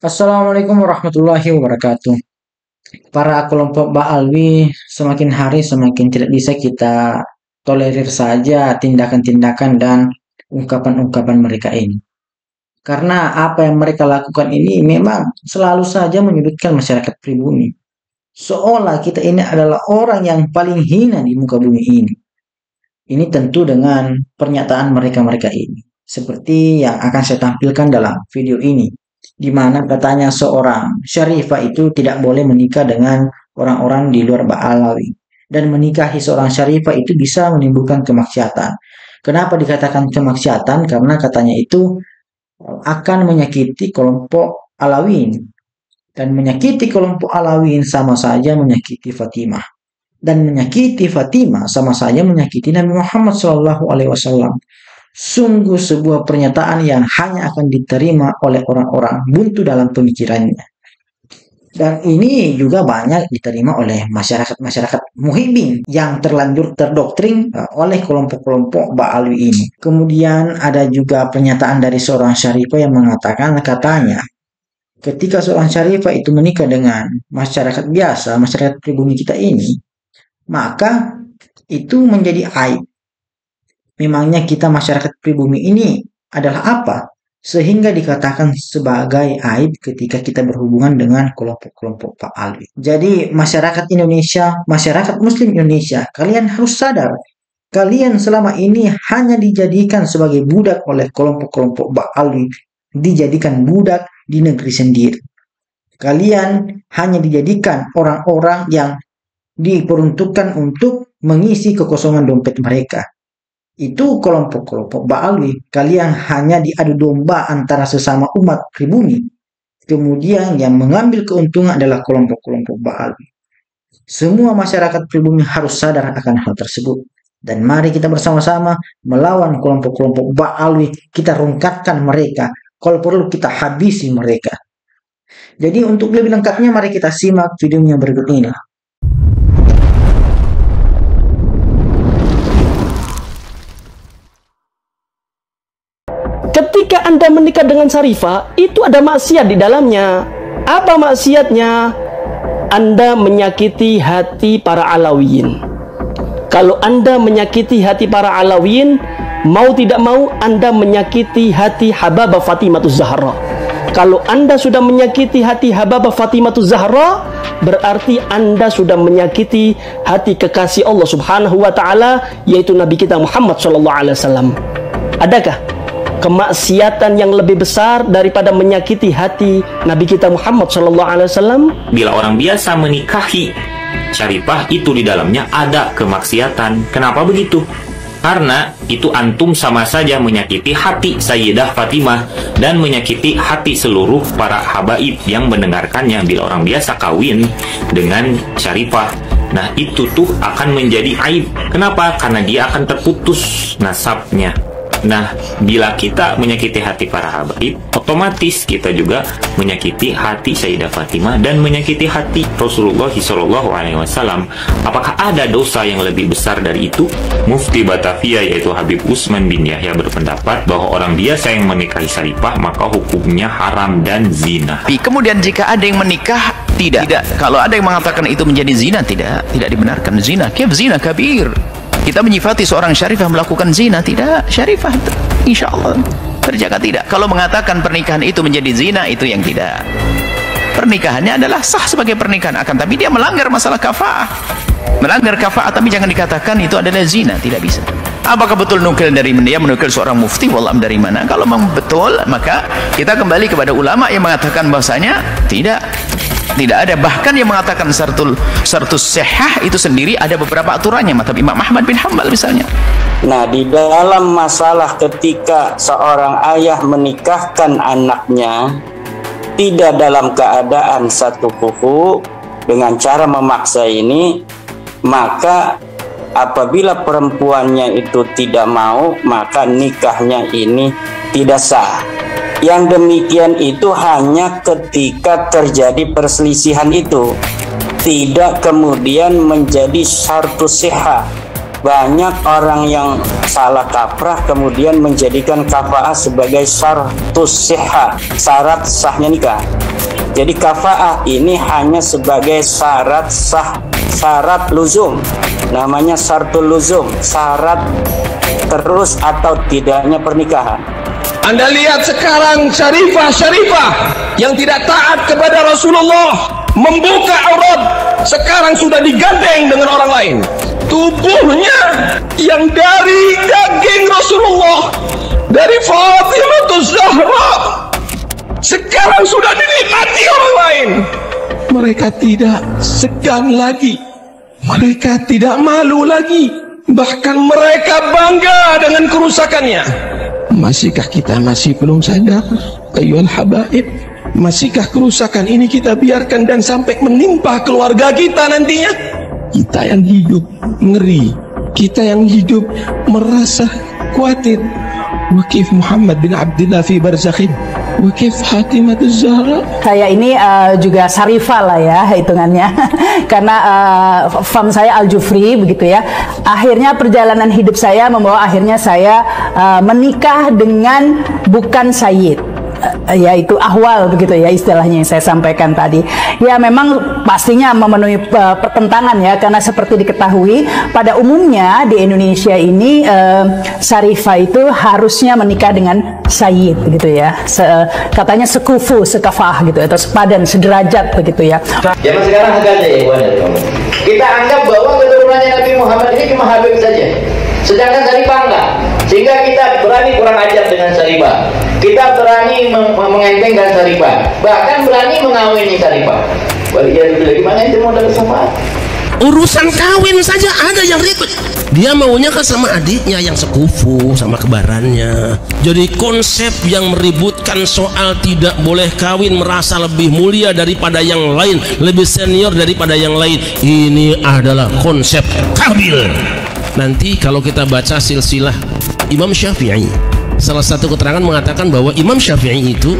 Assalamualaikum warahmatullahi wabarakatuh. Para kelompok Ba'alwi semakin hari semakin tidak bisa kita tolerir saja tindakan-tindakan dan ungkapan-ungkapan mereka ini. Karena apa yang mereka lakukan ini memang selalu saja menyudutkan masyarakat pribumi. Seolah kita ini adalah orang yang paling hina di muka bumi ini. Ini tentu dengan pernyataan mereka-mereka ini. Seperti yang akan saya tampilkan dalam video ini, di mana katanya seorang syarifah itu tidak boleh menikah dengan orang-orang di luar Ba'alawi. Dan menikahi seorang syarifah itu bisa menimbulkan kemaksiatan. Kenapa dikatakan kemaksiatan? Karena katanya itu akan menyakiti kelompok Alawin. Dan menyakiti kelompok Alawin sama saja menyakiti Fatimah. Dan menyakiti Fatimah sama saja menyakiti Nabi Muhammad SAW. Sungguh sebuah pernyataan yang hanya akan diterima oleh orang-orang buntu dalam pemikirannya. Dan ini juga banyak diterima oleh masyarakat muhibbin yang terlanjur terdoktrin oleh kelompok-kelompok Ba'alwi ini. Kemudian ada juga pernyataan dari seorang syarifah yang mengatakan katanya, ketika seorang syarifah itu menikah dengan masyarakat biasa, masyarakat pribumi kita ini, maka itu menjadi aib. Memangnya kita masyarakat pribumi ini adalah apa? Sehingga dikatakan sebagai aib ketika kita berhubungan dengan kelompok-kelompok Ba'alwi. Jadi masyarakat Indonesia, masyarakat Muslim Indonesia, kalian harus sadar, kalian selama ini hanya dijadikan sebagai budak oleh kelompok-kelompok Ba'alwi, dijadikan budak di negeri sendiri. Kalian hanya dijadikan orang-orang yang diperuntukkan untuk mengisi kekosongan dompet mereka. Itu kelompok-kelompok Ba'alwi. Kalian hanya diadu domba antara sesama umat pribumi. Kemudian yang mengambil keuntungan adalah kelompok-kelompok Ba'alwi. Semua masyarakat pribumi harus sadar akan hal tersebut. Dan mari kita bersama-sama melawan kelompok-kelompok Ba'alwi. Kita rungkatkan mereka. Kalau perlu kita habisi mereka. Jadi untuk lebih lengkapnya mari kita simak videonya berikut ini. Ketika Anda menikah dengan syarifah, itu ada maksiat di dalamnya. Apa maksiatnya? Anda menyakiti hati para Alawiyin. Kalau Anda menyakiti hati para Alawiyin, mau tidak mau Anda menyakiti hati Hababah Fatimatuz Zahra. Kalau Anda sudah menyakiti hati Hababah Fatimatuz Zahra, berarti Anda sudah menyakiti hati kekasih Allah Subhanahu wa taala, yaitu Nabi kita Muhammad SAW. Adakah kemaksiatan yang lebih besar daripada menyakiti hati Nabi kita Muhammad SAW? Bila orang biasa menikahi syarifah, itu di dalamnya ada kemaksiatan. Kenapa begitu? Karena itu antum sama saja menyakiti hati Sayyidah Fatimah dan menyakiti hati seluruh para habaib yang mendengarkannya bila orang biasa kawin dengan syarifah. Nah, itu tuh akan menjadi aib. Kenapa? Karena dia akan terputus nasabnya. Nah, bila kita menyakiti hati para habaib, otomatis kita juga menyakiti hati Sayyidah Fatimah dan menyakiti hati Rasulullah SAW. Apakah ada dosa yang lebih besar dari itu? Mufti Batavia yaitu Habib Usman bin Yahya berpendapat bahwa orang biasa yang menikahi syarifah maka hukumnya haram dan zina. Kemudian jika ada yang menikah, tidak. Kalau ada yang mengatakan itu menjadi zina, tidak dibenarkan. Zina, kif zina kabir. Kita menyifati seorang syarifah melakukan zina, tidak. Syarifah insya Allah terjaga, tidak. Kalau mengatakan pernikahan itu menjadi zina, itu yang tidak. Pernikahannya adalah sah sebagai pernikahan, akan tapi dia melanggar masalah kafa'ah. Melanggar kafa'ah, tapi jangan dikatakan itu adalah zina, tidak bisa. Apakah betul nukil dari dia menukil seorang mufti? Wallah dari mana? Kalau memang betul, maka kita kembali kepada ulama yang mengatakan bahwasanya tidak ada. Bahkan yang mengatakan syartus sihah itu sendiri ada beberapa aturannya, mazhab Imam Ahmad bin Hanbal misalnya. Nah, di dalam masalah ketika seorang ayah menikahkan anaknya tidak dalam keadaan satu kufu dengan cara memaksa ini, maka apabila perempuannya itu tidak mau, maka nikahnya ini tidak sah. Yang demikian itu hanya ketika terjadi perselisihan itu, tidak kemudian menjadi syartus sihah. Banyak orang yang salah kaprah kemudian menjadikan kafa'ah sebagai syartus sihah, syarat sahnya nikah. Jadi kafaah ini hanya sebagai syarat sah, syarat luzum. Namanya syartul luzum, syarat terus atau tidaknya pernikahan. Anda lihat sekarang syarifah-syarifah yang tidak taat kepada Rasulullah membuka aurat, sekarang sudah digandeng dengan orang lain. Tubuhnya yang dari daging Rasulullah, dari Fatimah Zahra, sekarang sudah dinikmati orang lain. Mereka tidak segan lagi, mereka tidak malu lagi, bahkan mereka bangga dengan kerusakannya. Masihkah kita masih belum sadar, ayyuhal habaib? Masihkah kerusakan ini kita biarkan dan sampai menimpa keluarga kita nantinya? Kita yang hidup ngeri, kita yang hidup merasa khawatir. Wakif Muhammad bin Abdullah fi barzakhin, wakif Fatimah Zahra. Saya ini juga syarifah lah ya hitungannya, karena fam saya Al-Jufri begitu ya. Akhirnya perjalanan hidup saya membawa akhirnya saya menikah dengan bukan sayyid. Yaitu ahwal begitu ya istilahnya yang saya sampaikan tadi. Ya memang pastinya memenuhi pertentangan ya, karena seperti diketahui pada umumnya di Indonesia ini syarifah itu harusnya menikah dengan sayyid begitu ya. Katanya sekufu, sekafah gitu atau sepadan, sederajat begitu ya. Zaman sekarang agak ya kita anggap bahwa keturunannya Nabi Muhammad ini cuma Habib saja, sedangkan Syarifah enggak. Sehingga kita berani kurang ajar dengan Syarifah, kita berani mengentengkan Syarifah, bahkan berani mengawini Syarifah. Gimana itu modal syafaat? Urusan kawin saja ada yang ribet. Dia maunya kan sama adiknya yang sekufu, sama kebarannya. Jadi konsep yang meributkan soal tidak boleh kawin, merasa lebih mulia daripada yang lain, lebih senior daripada yang lain, ini adalah konsep kabil. Nanti kalau kita baca silsilah Imam Syafi'i, salah satu keterangan mengatakan bahwa Imam Syafi'i itu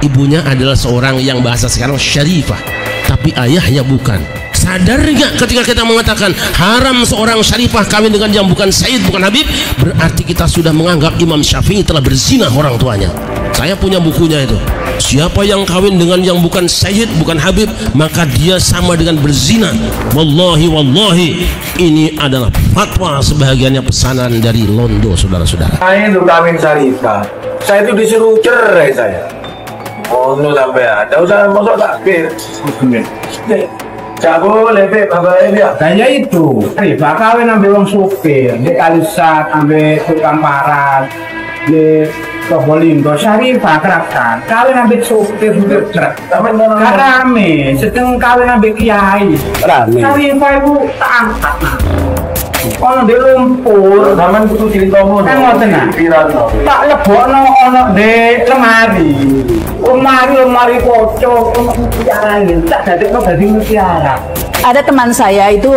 ibunya adalah seorang yang bahasa sekarang syarifah, tapi ayahnya bukan. Sadar nggak ketika kita mengatakan haram seorang syarifah kawin dengan yang bukan sayyid, bukan habib, berarti kita sudah menganggap Imam Syafi'i telah berzina orang tuanya. Saya punya bukunya itu. Siapa yang kawin dengan yang bukan sayyid, bukan habib, maka dia sama dengan berzina. Wallahi, wallahi, ini adalah fatwa sebahagiannya pesanan dari Londo, saudara-saudara. Saya itu kawin syarifah, saya itu disuruh cerai saya. Oh, no sampai ada, usah masuk takbir. Gak boleh, Beb, ya. Saya itu syarifah kawin ambil orang supir, di Kalisat, ambil tukang parat, di Probolinggo. Syarifah kerakan kawin ambil supir truk, rame. Sedang kawin ambil kiai, rame. Syarifah itu tak angkat. Ono di lumpur, zaman kudu ceritamu kan ngoten nah. Tak lebokno ono di lemari. Lemari kocok, mutiara iki. Tak dadekno dadi mutiara. Ada teman saya itu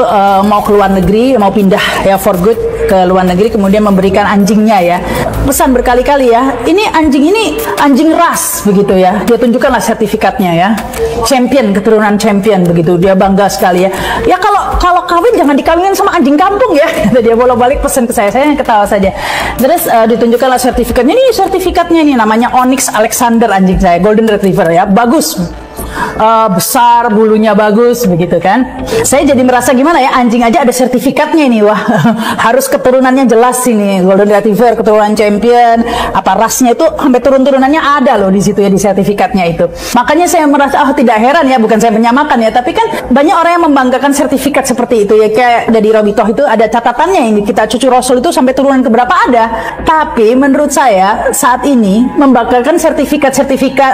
mau ke luar negeri, mau pindah ya for good ke luar negeri, kemudian memberikan anjingnya ya. Pesan berkali-kali ya, ini anjing ras begitu ya. Dia tunjukkanlah sertifikatnya ya. Champion, keturunan champion begitu. Dia bangga sekali ya. Ya kalau kawin jangan dikawinin sama anjing kampung ya. Dia bolak-balik pesan ke saya yang ketawa saja. Terus ditunjukkanlah sertifikatnya. Ini sertifikatnya ini namanya Onyx Alexander anjing saya, Golden Retriever ya. Bagus. Besar, bulunya bagus begitu kan. Saya jadi merasa gimana ya, anjing aja ada sertifikatnya ini, wah harus keturunannya jelas ini, Golden Retriever, keturunan champion, apa rasnya itu sampai turun-turunannya ada loh di situ ya, di sertifikatnya itu. Makanya saya merasa tidak heran ya, bukan saya menyamakan ya, tapi kan banyak orang yang membanggakan sertifikat seperti itu ya, kayak dari Robitoh itu ada catatannya ini, kita cucu Rasul itu sampai turunan keberapa ada. Tapi menurut saya saat ini membanggakan sertifikat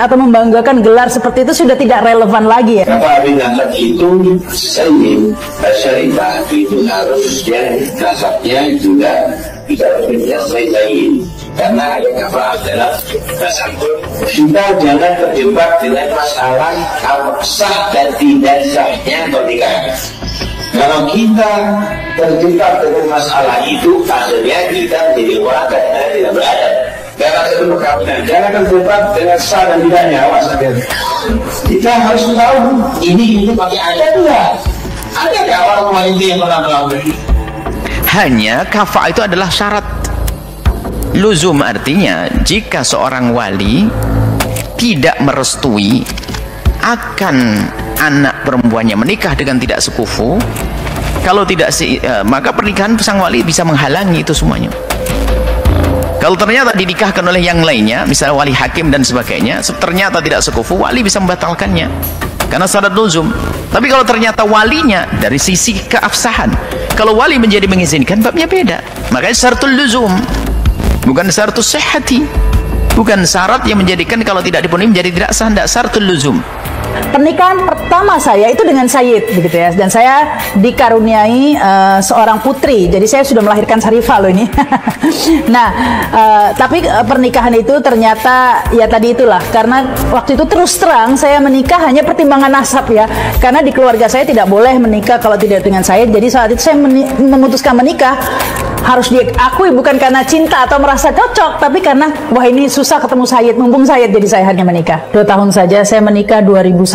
atau membanggakan gelar seperti itu sudah tidak relevan lagi ya. Kawin itu syarifah itu harus yang nasabnya juga tidak selesai, karena yang apa adalah tasabur. Kita jangan terjebak dengan masalah sah dan tidak sahnya pernikahan. Kalau kita terjebak dengan masalah itu, akhirnya kita menjadi orang yang tidak beradab. Dalam satu perkawinan, jangan terjebak dengan sah dan tidaknya. Awas, kita harus tahu ini pakai adat enggak? Ada nggak orang wanita yang pernah melakukan? Hanya kafah itu adalah syarat luzum, artinya jika seorang wali tidak merestui akan anak perempuannya menikah dengan tidak sekufu, kalau tidak maka pernikahan sang wali bisa menghalangi itu semuanya. Kalau ternyata dinikahkan oleh yang lainnya, misalnya wali hakim dan sebagainya, ternyata tidak sekufu, wali bisa membatalkannya karena syarat luzum. Tapi kalau ternyata walinya dari sisi keabsahan, kalau wali menjadi mengizinkan, babnya beda. Makanya syaratul luzum, bukan syaratul sihhati, bukan syarat yang menjadikan kalau tidak dipenuhi menjadi tidak sah, tidak syaratul luzum. Pernikahan pertama saya itu dengan Sayyid begitu ya, dan saya dikaruniai seorang putri, jadi saya sudah melahirkan Sarifah loh ini. Nah, tapi pernikahan itu ternyata ya tadi itulah, karena waktu itu terus terang saya menikah hanya pertimbangan nasab ya, karena di keluarga saya tidak boleh menikah kalau tidak dengan Sayyid. Jadi saat itu saya memutuskan menikah harus diakui bukan karena cinta atau merasa cocok, tapi karena wah ini susah ketemu Sayyid, mumpung Sayyid, jadi saya hanya menikah. 2 tahun saja, saya menikah 2001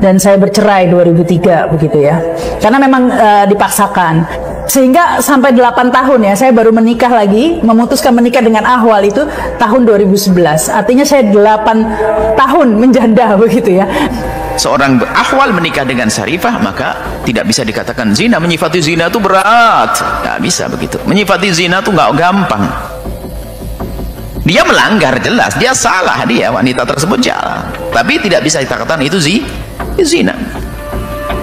dan saya bercerai 2003 begitu ya, karena memang dipaksakan, sehingga sampai 8 tahun ya saya baru menikah lagi, memutuskan menikah dengan Ahwal itu tahun 2011. Artinya saya 8 tahun menjanda begitu ya. Seorang Ahwal menikah dengan Sarifah maka tidak bisa dikatakan zina. Menyifati zina itu berat, nggak bisa begitu. Menyifati zina itu nggak gampang. Dia melanggar jelas, dia salah, dia wanita tersebut jalan, tapi tidak bisa dikatakan itu zina.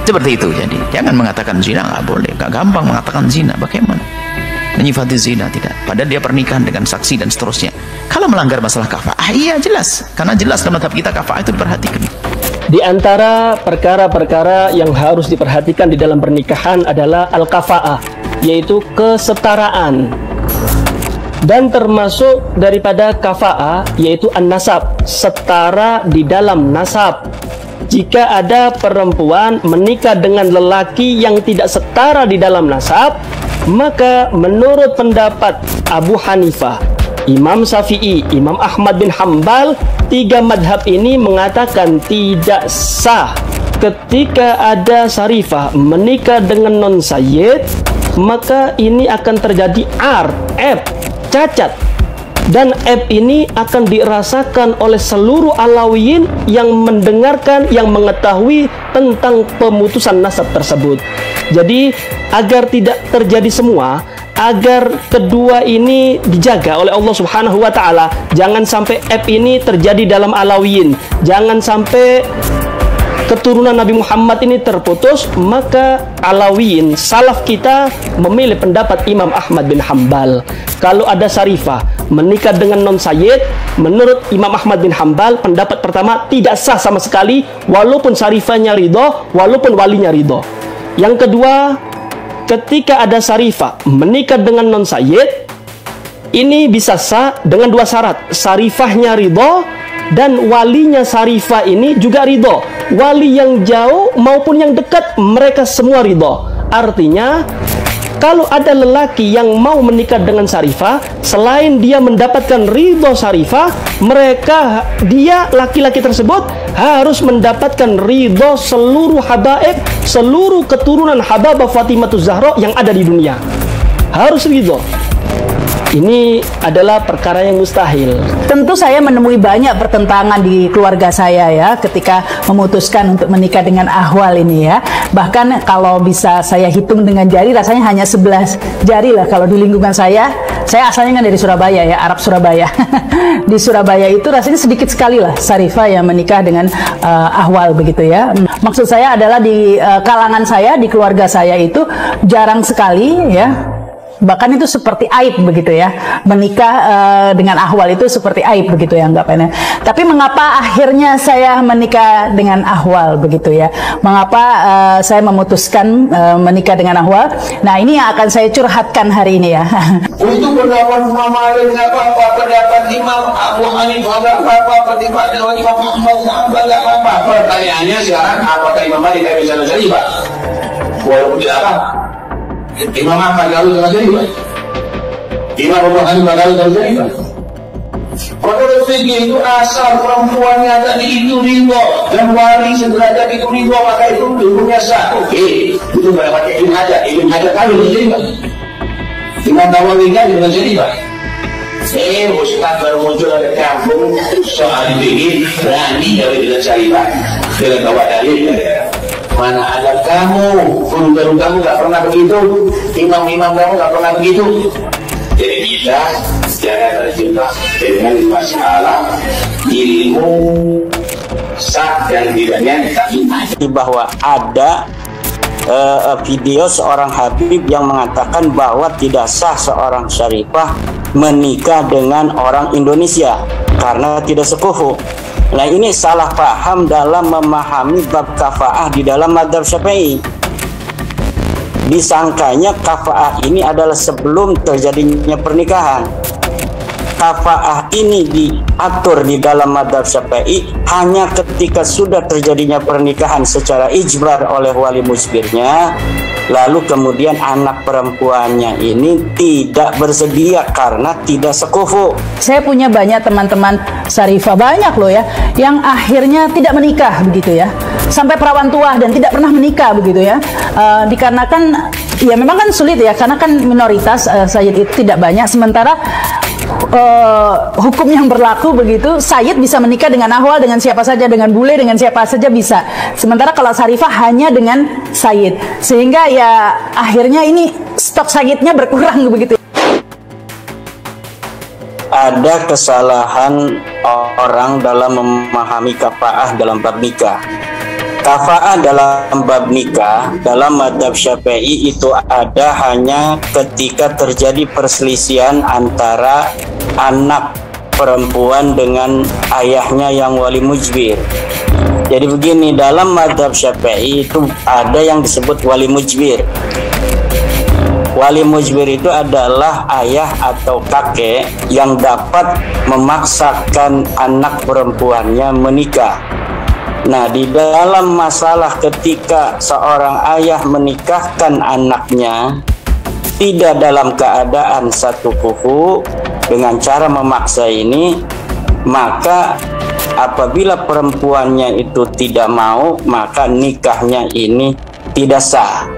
Seperti itu. Jadi jangan mengatakan zina, nggak boleh, nggak gampang mengatakan zina. Bagaimana menyifati zina? Tidak, padahal dia pernikahan dengan saksi dan seterusnya. Kalau melanggar masalah kafa'ah, iya jelas, karena jelas dalam madhab kita kafa'ah itu diperhatikan. Di antara perkara-perkara yang harus diperhatikan di dalam pernikahan adalah al-kafa'ah, yaitu kesetaraan. Dan termasuk daripada kafa'ah yaitu an-nasab, setara di dalam nasab. Jika ada perempuan menikah dengan lelaki yang tidak setara di dalam nasab, maka menurut pendapat Abu Hanifah, Imam Syafi'i, Imam Ahmad bin Hambal, 3 madhab ini mengatakan tidak sah ketika ada Sarifah menikah dengan non sayyid, maka ini akan terjadi aib, cacat, dan aib ini akan dirasakan oleh seluruh Alawiyin yang mendengarkan, yang mengetahui tentang pemutusan nasab tersebut. Jadi agar tidak terjadi semua, agar kedua ini dijaga oleh Allah Subhanahu wa taala, jangan sampai aib ini terjadi dalam Alawiyin, jangan sampai keturunan Nabi Muhammad ini terputus, maka Alawiyin salaf kita memilih pendapat Imam Ahmad bin Hambal. Kalau ada Sarifah menikah dengan non sayyid, menurut Imam Ahmad bin Hambal, pendapat pertama tidak sah sama sekali, walaupun Sarifahnya ridho, walaupun walinya ridho. Yang kedua, ketika ada Sarifah menikah dengan non sayyid, ini bisa sah dengan 2 syarat: Sarifahnya ridho dan walinya Sarifah ini juga ridho. Wali yang jauh maupun yang dekat, mereka semua ridho. Artinya kalau ada lelaki yang mau menikah dengan Sarifah, selain dia mendapatkan ridho Sarifah, dia laki-laki tersebut harus mendapatkan ridho seluruh habaib, seluruh keturunan Hababah Fatimah Zahra yang ada di dunia. Harus ridho. Ini adalah perkara yang mustahil. Tentu saya menemui banyak pertentangan di keluarga saya ya ketika memutuskan untuk menikah dengan Ahwal ini ya. Bahkan kalau bisa saya hitung dengan jari, rasanya hanya 11 jari lah kalau di lingkungan saya. Saya asalnya kan dari Surabaya ya, Arab Surabaya. Di Surabaya itu rasanya sedikit sekali lah Sarifah yang menikah dengan Ahwal begitu ya. Maksud saya adalah di kalangan saya, di keluarga saya itu jarang sekali ya. Bahkan itu seperti aib begitu ya, menikah dengan Ahwal itu seperti aib begitu ya anggapannya. Tapi mengapa akhirnya saya menikah dengan Ahwal begitu ya? Mengapa saya memutuskan menikah dengan Ahwal? Nah ini yang akan saya curhatkan hari ini ya. Untuk pendapat Imam Malik nggak apa-apa, pendapat Imam Abu Hanifah nggak apa-apa, pendapat Imam Ahmad nggak apa-apa. Pertanyaannya sekarang, apakah Imam Malik bisa terjadi Pak? Walaupun tidak apa. Imam Ahmad lalu terjadi Pak, Imam Abu Hanifah lalu terjadi Pak. Menurut fikih itu asal perempuannya tadi itu ridho dan wali sederajat itu ridho, maka itu hukumnya sah. Oke, itu nggak pakai ilmu hajat kali terjadi Pak. Imam Nawawi kan juga terjadi Pak. Ustaz baru muncul dari kampung soal fikih berani dari dengan Sarifah. Dengan bawa dalil, mana ada kamu, guru-guru kamu nggak pernah begitu, imam-imam kamu nggak pernah begitu. Jadi kita jangan terjebak dengan masalah ilmu sah dan tidaknya, tapi bahwa ada video seorang Habib yang mengatakan bahwa tidak sah seorang Syarifah menikah dengan orang Indonesia karena tidak sekufu. Nah, ini salah paham dalam memahami bab kafaah di dalam mazhab Syafi'i. Disangkanya kafaah ini adalah sebelum terjadinya pernikahan. Kafaah ini diatur di dalam mazhab Syafi'i hanya ketika sudah terjadinya pernikahan secara ijbar oleh wali musbirnya, lalu kemudian anak perempuannya ini tidak bersedia karena tidak sekufu. Saya punya banyak teman-teman Syarifah, banyak loh ya, yang akhirnya tidak menikah begitu ya, sampai perawan tua dan tidak pernah menikah begitu ya, dikarenakan ya memang kan sulit ya, karena kan minoritas sayyid itu tidak banyak, sementara hukum yang berlaku begitu, sayyid bisa menikah dengan ahwal, dengan siapa saja, dengan bule, dengan siapa saja bisa. Sementara kalau Syarifah hanya dengan sayyid, sehingga ya akhirnya ini stok sayyidnya berkurang begitu. Ada kesalahan orang dalam memahami kafaah dalam bab nikah. Kafaah dalam bab nikah dalam mazhab Syafi'i itu ada hanya ketika terjadi perselisihan antara anak perempuan dengan ayahnya yang wali mujbir. Jadi begini, dalam mazhab Syafi'i itu ada yang disebut wali mujbir. Wali mujbir itu adalah ayah atau kakek yang dapat memaksakan anak perempuannya menikah. Nah, di dalam masalah ketika seorang ayah menikahkan anaknya tidak dalam keadaan satu kufu dengan cara memaksa ini, maka apabila perempuannya itu tidak mau, maka nikahnya ini tidak sah.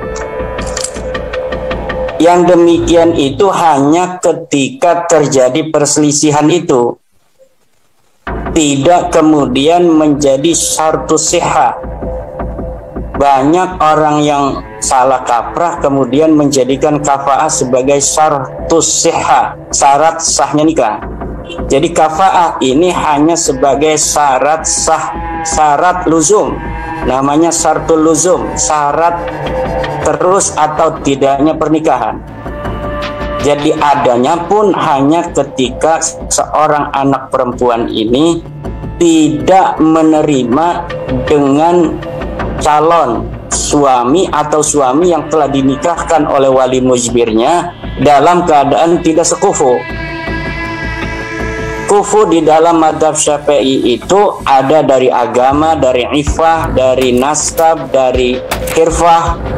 Yang demikian itu hanya ketika terjadi perselisihan itu, tidak kemudian menjadi syartus sihah. Banyak orang yang salah kaprah kemudian menjadikan kafaah sebagai syartus sihah, syarat sahnya nikah. Jadi kafaah ini hanya sebagai syarat sah, syarat luzum, namanya syartul luzum, syarat terus atau tidaknya pernikahan. Jadi adanya pun hanya ketika seorang anak perempuan ini tidak menerima dengan calon suami atau suami yang telah dinikahkan oleh wali mujbirnya dalam keadaan tidak sekufu. Kufu di dalam mazhab Syafi'i itu ada dari agama, dari ifah, dari nasab, dari hirfah.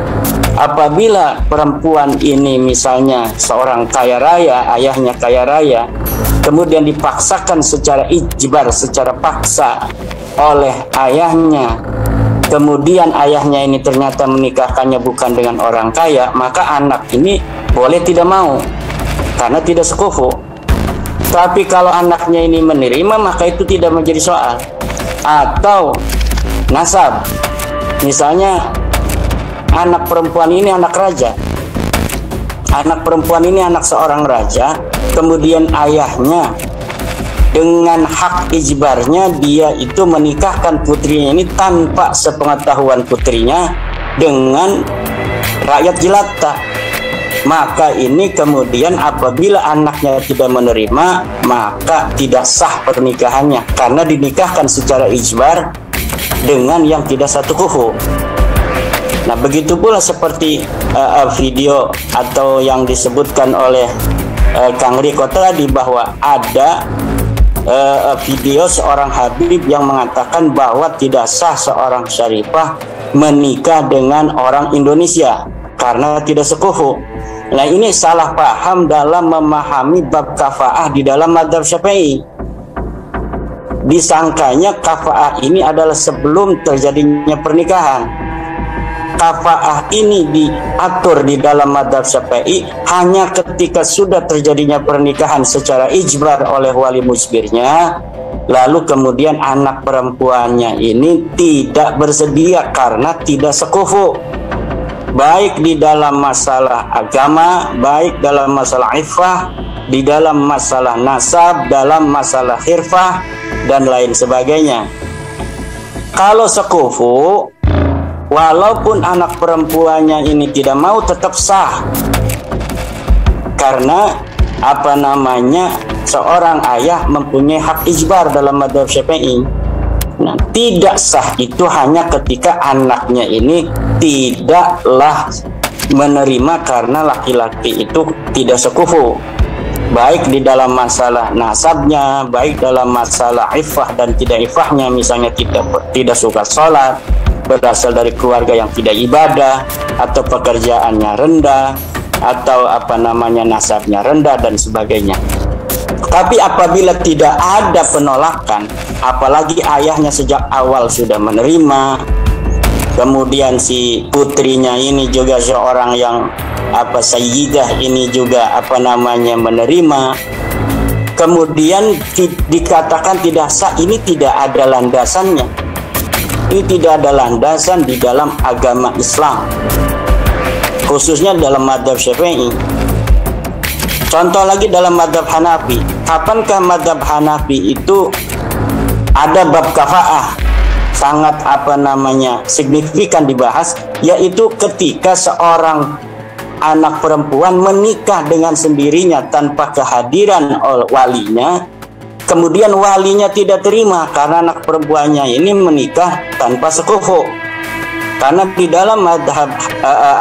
Apabila perempuan ini misalnya seorang kaya raya, ayahnya kaya raya, kemudian dipaksakan secara ijbar, secara paksa oleh ayahnya, kemudian ayahnya ini ternyata menikahkannya bukan dengan orang kaya, maka anak ini boleh tidak mau karena tidak sekufu. Tapi kalau anaknya ini menerima, maka itu tidak menjadi soal. Atau nasab, misalnya anak perempuan ini anak raja, anak perempuan ini anak seorang raja, kemudian ayahnya dengan hak ijbarnya dia itu menikahkan putrinya ini tanpa sepengetahuan putrinya dengan rakyat jelata. Maka ini kemudian apabila anaknya tidak menerima, maka tidak sah pernikahannya karena dinikahkan secara ijbar dengan yang tidak satu kufu. Nah, begitu pula seperti video atau yang disebutkan oleh Kang Riko tadi, bahwa ada video seorang Habib yang mengatakan bahwa tidak sah seorang Syarifah menikah dengan orang Indonesia karena tidak sekufu. Nah, ini salah paham dalam memahami bab kafaah di dalam mazhab Syafi'i. Disangkanya kafaah ini adalah sebelum terjadinya pernikahan. Kafaah ini diatur di dalam mazhab Syafi'i hanya ketika sudah terjadinya pernikahan secara ijbar oleh wali musbirnya, lalu kemudian anak perempuannya ini tidak bersedia karena tidak sekufu, baik di dalam masalah agama, baik dalam masalah iffah, di dalam masalah nasab, dalam masalah khirfah, dan lain sebagainya. Kalau sekufu, walaupun anak perempuannya ini tidak mau, tetap sah. Karena seorang ayah mempunyai hak ijbar dalam madzhab Syafi'i. Nah, tidak sah itu hanya ketika anaknya ini tidaklah menerima karena laki-laki itu tidak sekufu, baik di dalam masalah nasabnya, baik dalam masalah iffah dan tidak iffahnya, misalnya tidak suka sholat, berasal dari keluarga yang tidak ibadah, atau pekerjaannya rendah, atau nasabnya rendah dan sebagainya. Tapi apabila tidak ada penolakan, apalagi ayahnya sejak awal sudah menerima, kemudian si putrinya ini juga seorang yang sayyidah ini juga menerima, kemudian dikatakan tidak sah, ini tidak ada landasannya. Ini tidak ada landasan di dalam agama Islam, khususnya dalam madzhab Syafi'i. Contoh lagi dalam madzhab Hanafi. Kapankah madzhab Hanafi itu ada bab kafaah sangat signifikan dibahas, yaitu ketika seorang anak perempuan menikah dengan sendirinya tanpa kehadiran walinya, kemudian walinya tidak terima karena anak perempuannya ini menikah tanpa sekufu. Karena di dalam madhab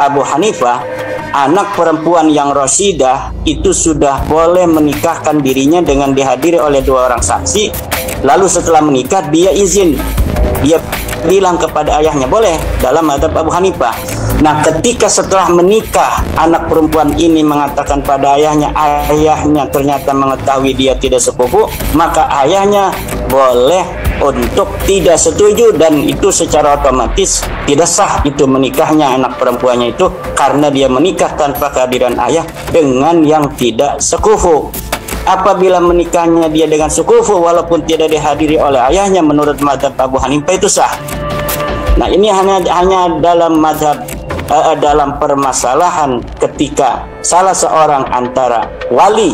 Abu Hanifah, anak perempuan yang rosyidah itu sudah boleh menikahkan dirinya dengan dihadiri oleh 2 orang saksi. Lalu setelah menikah dia izin, dia bilang kepada ayahnya, boleh, dalam madhab Abu Hanifah. Nah, ketika setelah menikah anak perempuan ini mengatakan pada ayahnya ternyata mengetahui dia tidak sepupu, maka ayahnya boleh untuk tidak setuju, dan itu secara otomatis tidak sah itu menikahnya anak perempuannya itu, karena dia menikah tanpa kehadiran ayah dengan yang tidak sekufu. Apabila menikahnya dia dengan sekufu walaupun tidak dihadiri oleh ayahnya, menurut mazhab Abu Hanifah itu sah. Nah, ini hanya dalam mazhab dalam permasalahan ketika salah seorang antara wali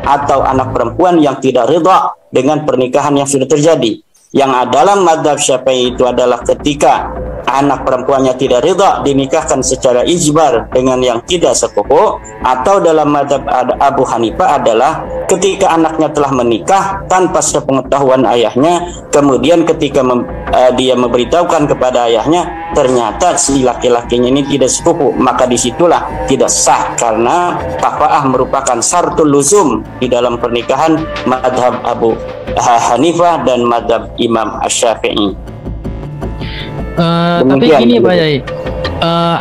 atau anak perempuan yang tidak ridha dengan pernikahan yang sudah terjadi. Yang dalam mazhab Syafi'i itu adalah ketika anak perempuannya tidak ridha dinikahkan secara ijbar dengan yang tidak sepupu, atau dalam mazhab Abu Hanifah adalah ketika anaknya telah menikah tanpa sepengetahuan ayahnya, kemudian ketika dia memberitahukan kepada ayahnya ternyata si laki-lakinya ini tidak sepupu, maka disitulah tidak sah, karena kafaah merupakan syartul luzum di dalam pernikahan mazhab Abu Hanifah dan mazhab Imam Asy-Syafi'i. Tapi gini Pak Yai,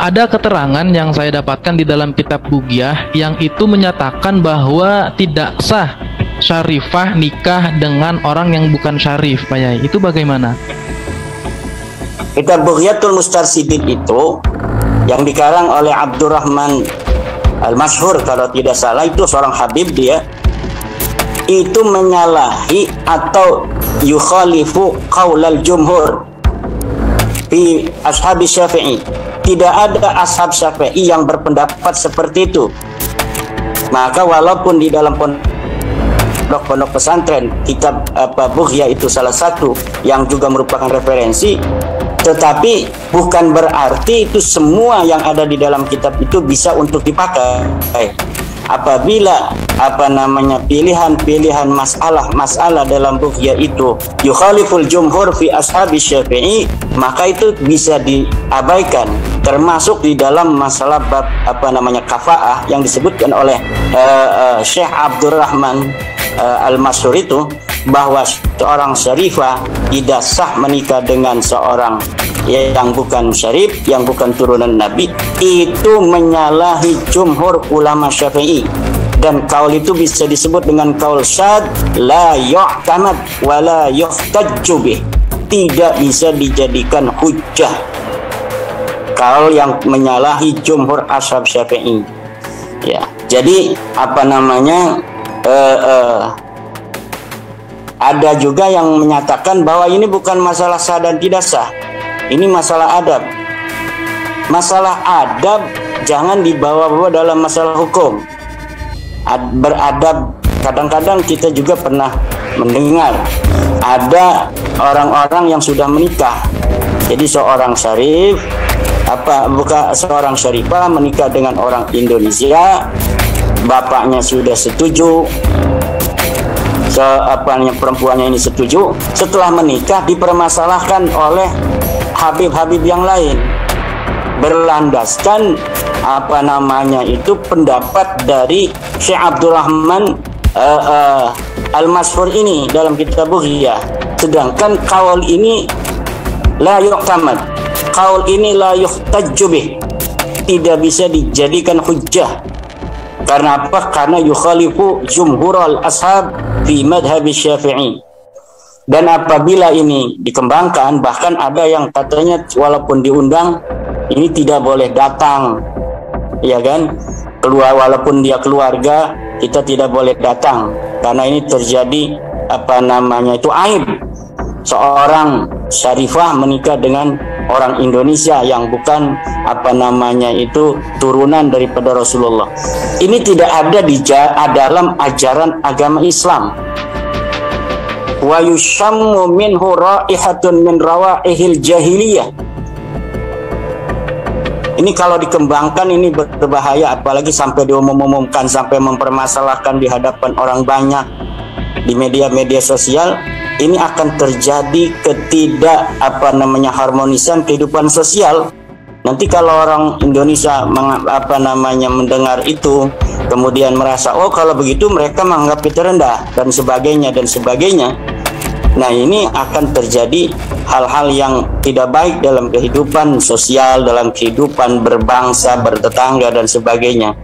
ada keterangan yang saya dapatkan di dalam kitab Bugiyah yang itu menyatakan bahwa tidak sah syarifah nikah dengan orang yang bukan syarif, Pak Yai. Itu bagaimana? Kitab Bughyatul Mustarsyidin itu yang dikarang oleh Abdurrahman Al-Masyhur, kalau tidak salah itu seorang habib, dia itu menyalahi atau yukhalifu qaulal jumhur fi ashabi Syafi'i. Tidak ada ashab Syafi'i yang berpendapat seperti itu. Maka walaupun di dalam pondok pesantren kitab Bughyah itu salah satu yang juga merupakan referensi, tetapi bukan berarti itu semua yang ada di dalam kitab itu bisa untuk dipakai. Apabila pilihan masalah dalam Bughyah itu yukhaliful jumhur fi ashabi Syafi'i, maka itu bisa diabaikan, termasuk di dalam masalah bab kafaah yang disebutkan oleh Syekh Abdurrahman Al-Masyhur itu, bahwa seorang syarifah tidak sah menikah dengan seorang yang bukan syarif, yang bukan turunan Nabi. Itu menyalahi jumhur ulama Syafi'i, dan kaul itu bisa disebut dengan kaul syad, la yu'tamad wa la yuhtajju bih, tidak bisa dijadikan hujjah. Kaul yang menyalahi jumhur ashab Syafi'i. Ya, jadi Ada juga yang menyatakan bahwa ini bukan masalah sah dan tidak sah. Ini masalah adab. Masalah adab jangan dibawa-bawa dalam masalah hukum. Beradab, kadang-kadang kita juga pernah mendengar ada orang-orang yang sudah menikah. Jadi seorang syarif seorang syarifah menikah dengan orang Indonesia, bapaknya sudah setuju, perempuannya ini setuju. Setelah menikah dipermasalahkan oleh habib-habib yang lain, berlandaskan pendapat dari Syekh Abdurrahman Al-Masfur ini dalam kitab Bughiyah. Sedangkan kaul ini la yu'tamad, kaul ini la yuhtajju bih, tidak bisa dijadikan hujjah. Karena apa? Karena yukhalifu jumhurul ashab fi madhhab Syafi'i. Dan apabila ini dikembangkan, bahkan ada yang katanya walaupun diundang ini tidak boleh datang, ya kan? Walaupun dia keluarga, kita tidak boleh datang karena ini terjadi itu aib. Seorang syarifah menikah dengan orang Indonesia yang bukan turunan daripada Rasulullah. Ini tidak ada di dalam ajaran agama Islam. Wa yushammu minhu raihatun min rawaihil jahiliyah. Ini kalau dikembangkan ini berbahaya, apalagi sampai diumum-umumkan, sampai mempermasalahkan di hadapan orang banyak di media-media sosial. Ini akan terjadi harmonisan kehidupan sosial. Nanti kalau orang Indonesia mendengar itu, kemudian merasa kalau begitu mereka menganggap kita rendah dan sebagainya. Nah, ini akan terjadi hal-hal yang tidak baik dalam kehidupan sosial, dalam kehidupan berbangsa, bertetangga dan sebagainya.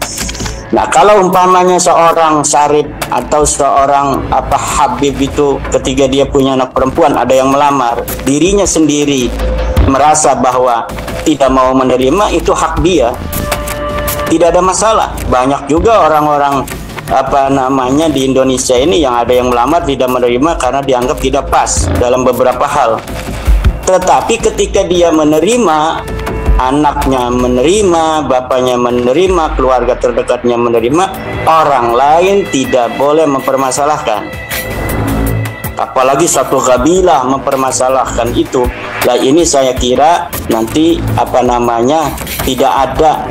Nah, kalau umpamanya seorang syarif atau seorang habib itu ketika dia punya anak perempuan, ada yang melamar, dirinya sendiri merasa bahwa tidak mau menerima, itu hak dia, tidak ada masalah. Banyak juga orang-orang di Indonesia ini yang ada yang melamar tidak menerima karena dianggap tidak pas dalam beberapa hal. Tetapi ketika dia menerima, anaknya menerima, bapaknya menerima, keluarga terdekatnya menerima, orang lain tidak boleh mempermasalahkan. Apalagi satu kabilah mempermasalahkan itu. Lah ini saya kira nanti tidak ada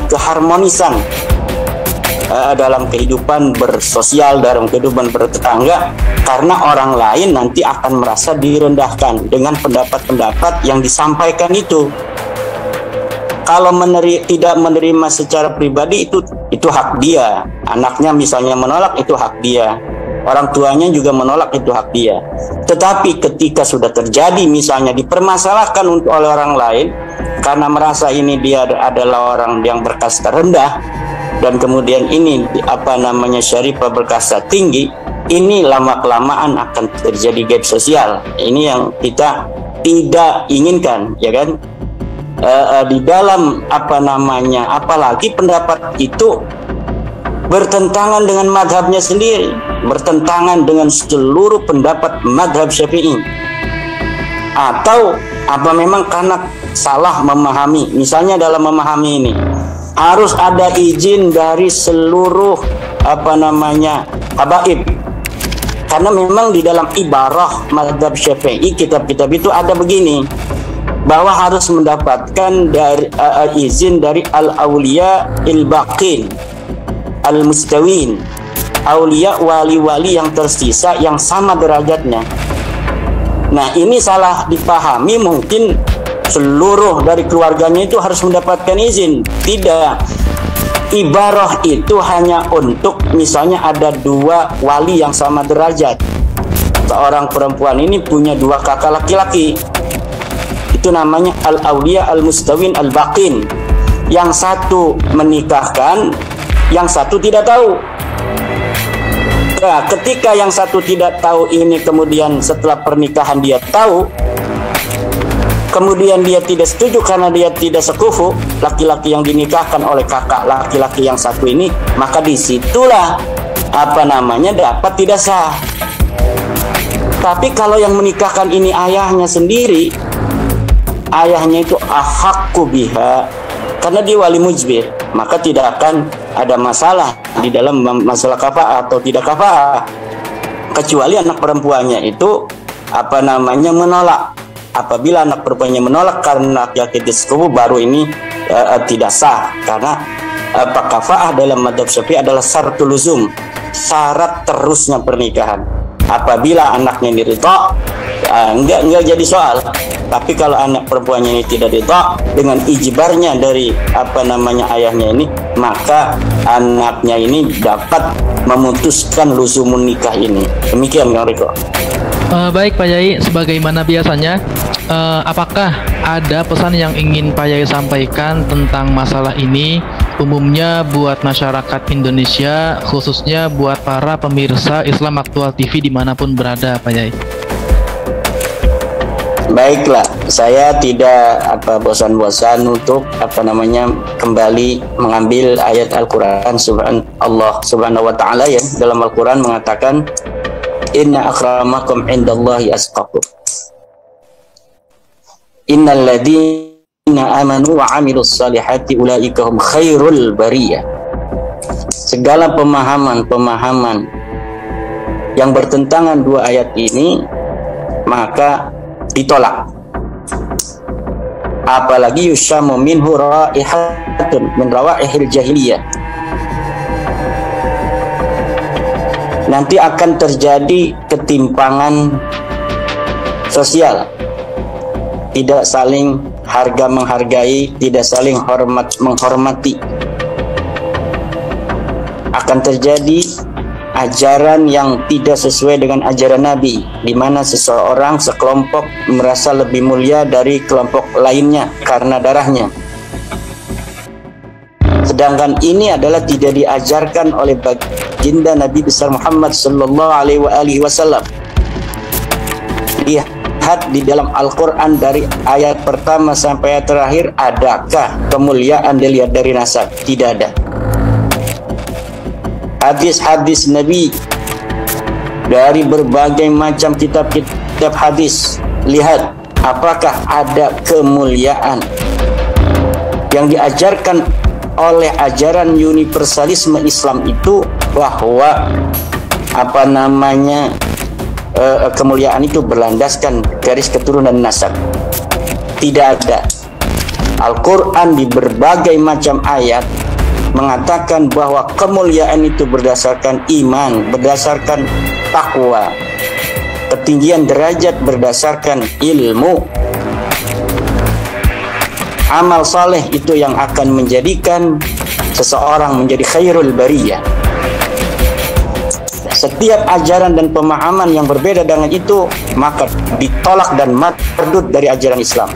keharmonisan dalam kehidupan bersosial, dalam kehidupan bertetangga, karena orang lain nanti akan merasa direndahkan dengan pendapat-pendapat yang disampaikan itu. Kalau tidak menerima secara pribadi itu hak dia. Anaknya misalnya menolak, itu hak dia. Orang tuanya juga menolak, itu hak dia. Tetapi ketika sudah terjadi misalnya dipermasalahkan oleh orang lain karena merasa ini dia adalah orang yang berkasta rendah, dan kemudian ini syarifah berkasta tinggi, ini lama-kelamaan akan terjadi gap sosial. Ini yang kita tidak inginkan, ya kan? Di dalam apalagi pendapat itu bertentangan dengan madhabnya sendiri, bertentangan dengan seluruh pendapat madhab Syafi'i, atau memang karena salah memahami. Misalnya dalam memahami ini harus ada izin dari seluruh habaib, karena memang di dalam ibarah mazhab Syafi'i, kitab-kitab itu ada begini, bahwa harus mendapatkan dari izin dari al-auliya il-baqin al-mustawin, aulia wali-wali yang tersisa yang sama derajatnya. Nah, ini salah dipahami, mungkin seluruh dari keluarganya itu harus mendapatkan izin. Tidak. Ibarah itu hanya untuk misalnya ada dua wali yang sama derajat. Seorang perempuan ini punya dua kakak laki-laki. Itu namanya al-auliya al-mustawin al-baqin. Yang satu menikahkan, yang satu tidak tahu. Nah, ketika yang satu tidak tahu ini, kemudian setelah pernikahan dia tahu, kemudian dia tidak setuju karena dia tidak sekufu, laki-laki yang dinikahkan oleh kakak laki-laki yang satu ini, maka disitulah dapat tidak sah. Tapi kalau yang menikahkan ini ayahnya sendiri, ayahnya itu ahaqqu biha, karena dia wali mujbir, maka tidak akan ada masalah di dalam masalah kafa'ah atau tidak kafa'ah, kecuali anak perempuannya itu menolak. Apabila anak perempuannya menolak karena yakin sepupu, baru ini tidak sah, karena kafa'ah dalam madzhab Syafi'i adalah syaratul luzum, syarat terusnya pernikahan. Apabila anaknya diridha, enggak jadi soal. Tapi kalau anak perempuannya ini tidak ridha dengan ijbarnya dari ayahnya ini, maka anaknya ini dapat memutuskan luzumun nikah ini. Demikian Kang Riko. Baik Pak Yai, sebagaimana biasanya, apakah ada pesan yang ingin Pak Yai sampaikan tentang masalah ini, umumnya buat masyarakat Indonesia, khususnya buat para pemirsa Islam Aktual TV dimanapun berada, Pak Yai? Baiklah, saya tidak bosan-bosan untuk kembali mengambil ayat Al-Quran. Allah Subhanahu wa Ta'ala ya dalam Al-Quran mengatakan, Inna akramakum indallahi asqakum. Innal ladzina amanu wa amilus salihati ulaika hum khairul bariyah. Segala pemahaman yang bertentangan dua ayat ini maka ditolak. Apalagi yushamu minhu raihatun min rawaihil jahiliyah. Nanti akan terjadi ketimpangan sosial, tidak saling harga menghargai, tidak saling hormat menghormati. Akan terjadi ajaran yang tidak sesuai dengan ajaran Nabi, di mana seseorang sekelompok merasa lebih mulia dari kelompok lainnya karena darahnya. Sedangkan ini adalah tidak diajarkan oleh baginda Nabi besar Muhammad sallallahu alaihi wasallam. Lihat di dalam Al-Quran dari ayat pertama sampai ayat terakhir, adakah kemuliaan dilihat dari nasab? Tidak ada. Hadis-hadis Nabi dari berbagai macam kitab-kitab hadis, lihat apakah ada kemuliaan yang diajarkan oleh ajaran universalisme Islam itu, bahwa kemuliaan itu berlandaskan garis keturunan nasab. Tidak ada. Al-Quran di berbagai macam ayat mengatakan bahwa kemuliaan itu berdasarkan iman, berdasarkan takwa, ketinggian derajat berdasarkan ilmu. Amal saleh itu yang akan menjadikan seseorang menjadi khairul bariyah. Setiap ajaran dan pemahaman yang berbeda dengan itu maka ditolak dan mardud dari ajaran Islam.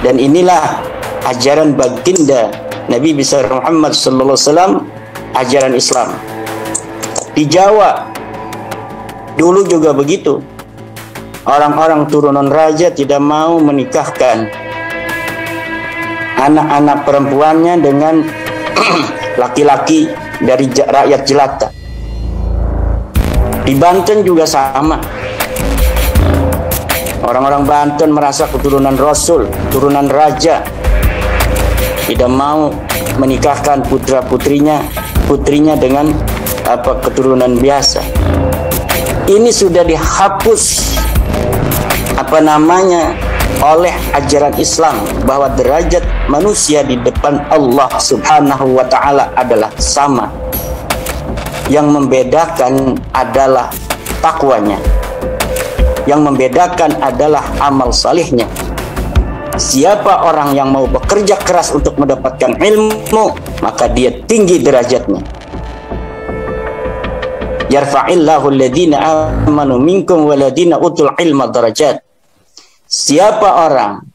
Dan inilah ajaran baginda Nabi besar Muhammad sallallahu alaihi wasallam, ajaran Islam. Di Jawa dulu juga begitu. Orang-orang turunan raja tidak mau menikahkan anak-anak perempuannya dengan laki-laki dari rakyat jelata. Di Banten juga sama. Orang-orang Banten merasa keturunan Rasul, turunan raja, tidak mau menikahkan putrinya dengan keturunan biasa. Ini sudah dihapus oleh ajaran Islam, bahwa derajat manusia di depan Allah Subhanahu wa Ta'ala adalah sama. Yang membedakan adalah takwanya, yang membedakan adalah amal salihnya. Siapa orang yang mau bekerja keras untuk mendapatkan ilmu, maka dia tinggi derajatnya. Yarfa'illahu alladhina amanu minkum waladina utul ilma darajat. Siapa orang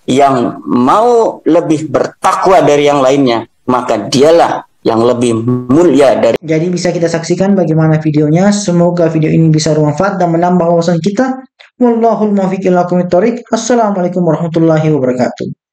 yang mau lebih bertakwa dari yang lainnya, maka dialah yang lebih mulia dari. Jadi bisa kita saksikan bagaimana videonya. Semoga video ini bisa bermanfaat dan menambah wawasan kita. Wallahul muwaffiq ila aqwamit thoriq. Assalamualaikum warahmatullahi wabarakatuh.